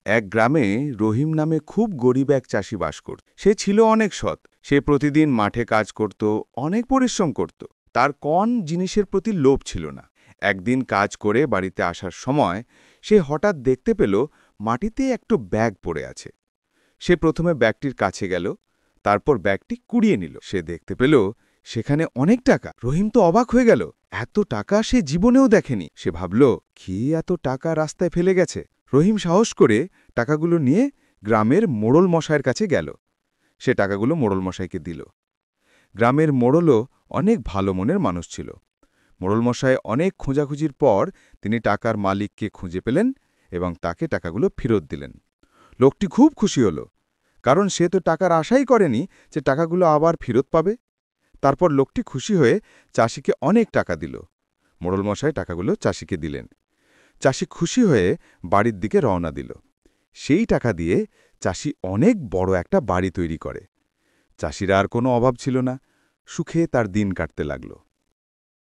এক গ্রামে রহিম নামে খুব গরিব এক চাষি বাস করত। সে ছিল অনেক সৎ। সে প্রতিদিন মাঠে কাজ করত, অনেক পরিশ্রম করত। তার কোন জিনিসের প্রতি লোভ ছিল না। একদিন কাজ করে বাড়িতে আসার সময় সে হঠাৎ দেখতে পেল মাটিতে একটা ব্যাগ পড়ে আছে। সে প্রথমে ব্যাগটির কাছে গেল, তারপর ব্যাগটি কুড়িয়ে নিল। সে দেখতে পেল সেখানে অনেক টাকা। রহিম তো অবাক হয়ে গেল, এত টাকা সে জীবনেও দেখেনি। সে ভাবল, কি এত টাকা রাস্তায় ফেলে গেছে। রহিম সাহস করে টাকাগুলো নিয়ে গ্রামের মোড়ল মশাইয়ের কাছে গেল। সে টাকাগুলো মোড়ল মশাইকে দিল। গ্রামের মোড়লও অনেক ভালো মনের মানুষ ছিল। মোড়ল মশাই অনেক খোঁজাখুঁজির পর তিনি টাকার মালিককে খুঁজে পেলেন এবং তাকে টাকাগুলো ফেরত দিলেন। লোকটি খুব খুশি হল, কারণ সে তো টাকার আশাই করেনি যে টাকাগুলো আবার ফেরত পাবে। তারপর লোকটি খুশি হয়ে চাষিকে অনেক টাকা দিল। মোড়ল মশাই টাকাগুলো চাষিকে দিলেন। চাষি খুশি হয়ে বাড়ির দিকে রওনা দিল। সেই টাকা দিয়ে চাষি অনেক বড় একটা বাড়ি তৈরি করে। চাষির আর কোনো অভাব ছিল না, সুখে তার দিন কাটতে লাগল।